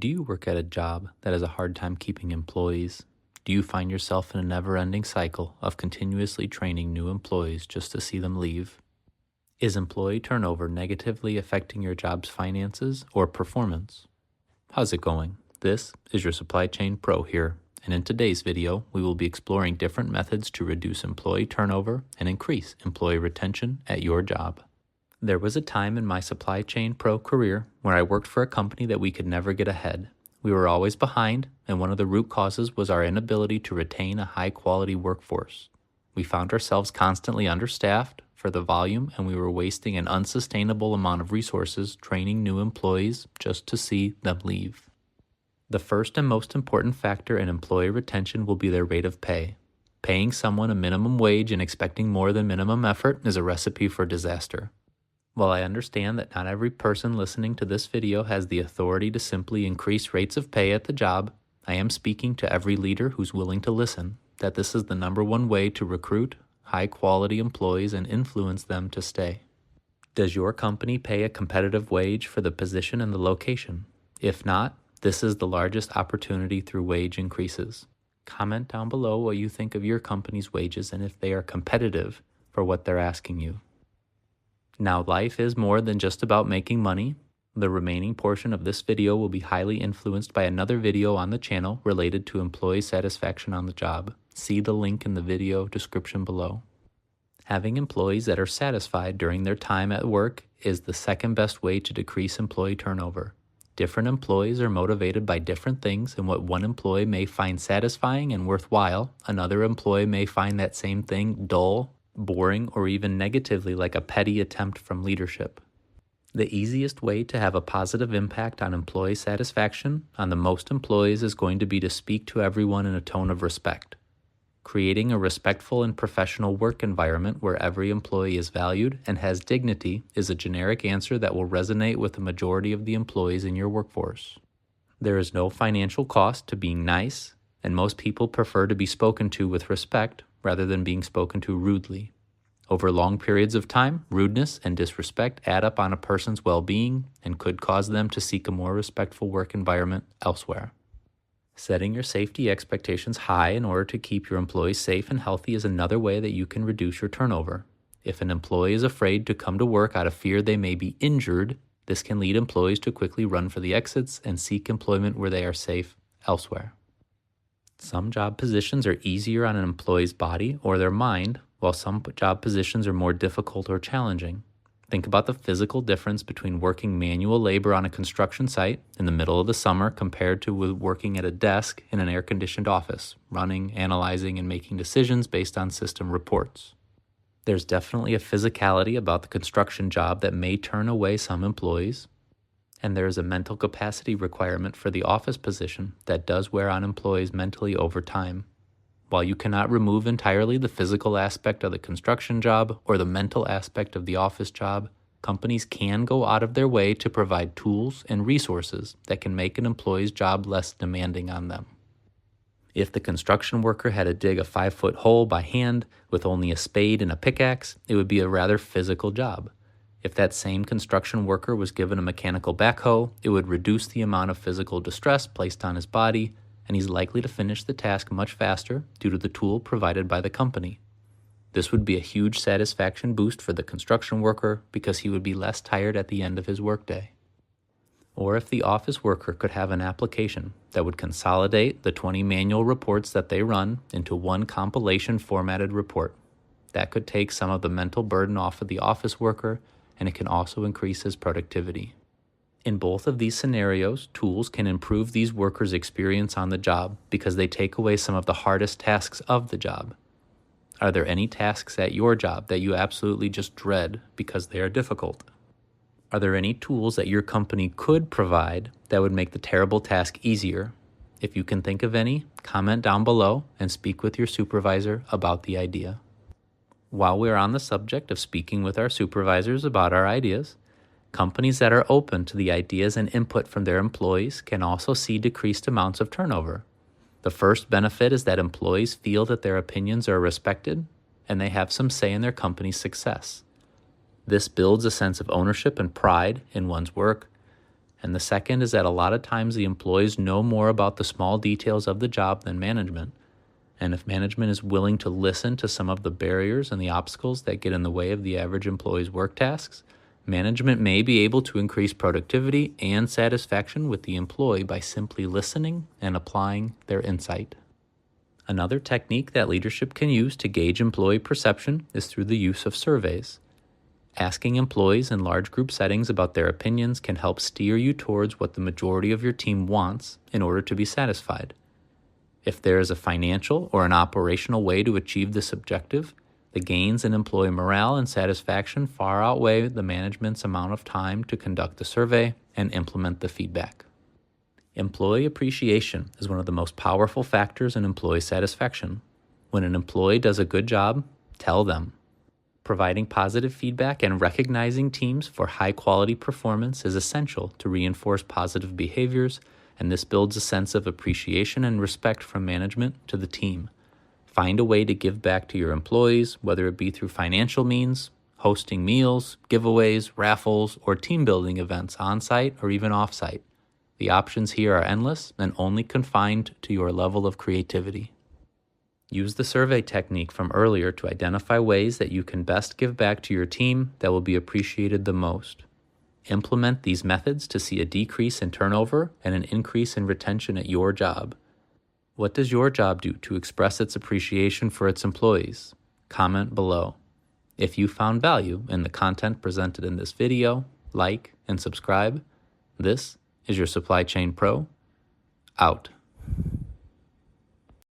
Do you work at a job that has a hard time keeping employees? Do you find yourself in a never-ending cycle of continuously training new employees just to see them leave? Is employee turnover negatively affecting your job's finances or performance? How's it going? This is your Supply Chain Pro here, and in today's video, we will be exploring different methods to reduce employee turnover and increase employee retention at your job. There was a time in my Supply Chain Pro career where I worked for a company that we could never get ahead. We were always behind, and one of the root causes was our inability to retain a high-quality workforce. We found ourselves constantly understaffed for the volume, and we were wasting an unsustainable amount of resources training new employees just to see them leave. The first and most important factor in employee retention will be their rate of pay. Paying someone a minimum wage and expecting more than minimum effort is a recipe for disaster. While I understand that not every person listening to this video has the authority to simply increase rates of pay at the job, I am speaking to every leader who's willing to listen that this is the number one way to recruit high-quality employees and influence them to stay. Does your company pay a competitive wage for the position and the location? If not, this is the largest opportunity through wage increases. Comment down below what you think of your company's wages and if they are competitive for what they're asking you. Now, life is more than just about making money. The remaining portion of this video will be highly influenced by another video on the channel related to employee satisfaction on the job. See the link in the video description below. Having employees that are satisfied during their time at work is the second best way to decrease employee turnover. Different employees are motivated by different things, and what one employee may find satisfying and worthwhile, another employee may find that same thing dull, boring, or even negatively like a petty attempt from leadership. The easiest way to have a positive impact on employee satisfaction on the most employees is going to be to speak to everyone in a tone of respect. Creating a respectful and professional work environment where every employee is valued and has dignity is a generic answer that will resonate with the majority of the employees in your workforce. There is no financial cost to being nice, and most people prefer to be spoken to with respect rather than being spoken to rudely. Over long periods of time, rudeness and disrespect add up on a person's well-being and could cause them to seek a more respectful work environment elsewhere. Setting your safety expectations high in order to keep your employees safe and healthy is another way that you can reduce your turnover. If an employee is afraid to come to work out of fear they may be injured, this can lead employees to quickly run for the exits and seek employment where they are safe elsewhere. Some job positions are easier on an employee's body or their mind, while some job positions are more difficult or challenging. Think about the physical difference between working manual labor on a construction site in the middle of the summer compared to working at a desk in an air-conditioned office, running, analyzing, and making decisions based on system reports. There's definitely a physicality about the construction job that may turn away some employees, and there is a mental capacity requirement for the office position that does wear on employees mentally over time. While you cannot remove entirely the physical aspect of the construction job or the mental aspect of the office job, companies can go out of their way to provide tools and resources that can make an employee's job less demanding on them. If the construction worker had to dig a 5-foot hole by hand with only a spade and a pickaxe, it would be a rather physical job. If that same construction worker was given a mechanical backhoe, it would reduce the amount of physical distress placed on his body, and he's likely to finish the task much faster due to the tool provided by the company. This would be a huge satisfaction boost for the construction worker because he would be less tired at the end of his workday. Or if the office worker could have an application that would consolidate the 20 manual reports that they run into one compilation formatted report. That could take some of the mental burden off of the office worker, and it can also increase his productivity. In both of these scenarios, tools can improve these workers' experience on the job because they take away some of the hardest tasks of the job. Are there any tasks at your job that you absolutely just dread because they are difficult? Are there any tools that your company could provide that would make the terrible task easier? If you can think of any, comment down below and speak with your supervisor about the idea. While we are on the subject of speaking with our supervisors about our ideas, companies that are open to the ideas and input from their employees can also see decreased amounts of turnover. The first benefit is that employees feel that their opinions are respected and they have some say in their company's success. This builds a sense of ownership and pride in one's work. And the second is that a lot of times the employees know more about the small details of the job than management. And if management is willing to listen to some of the barriers and the obstacles that get in the way of the average employee's work tasks, management may be able to increase productivity and satisfaction with the employee by simply listening and applying their insight. Another technique that leadership can use to gauge employee perception is through the use of surveys. Asking employees in large group settings about their opinions can help steer you towards what the majority of your team wants in order to be satisfied. If there is a financial or an operational way to achieve this objective, the gains in employee morale and satisfaction far outweigh the management's amount of time to conduct the survey and implement the feedback. Employee appreciation is one of the most powerful factors in employee satisfaction. When an employee does a good job, tell them. Providing positive feedback and recognizing teams for high-quality performance is essential to reinforce positive behaviors, and this builds a sense of appreciation and respect from management to the team. Find a way to give back to your employees, whether it be through financial means, hosting meals, giveaways, raffles, or team-building events on-site or even off-site. The options here are endless and only confined to your level of creativity. Use the survey technique from earlier to identify ways that you can best give back to your team that will be appreciated the most. Implement these methods to see a decrease in turnover and an increase in retention at your job. What does your job do to express its appreciation for its employees? Comment below. If you found value in the content presented in this video, like and subscribe. This is your Supply Chain Pro, out.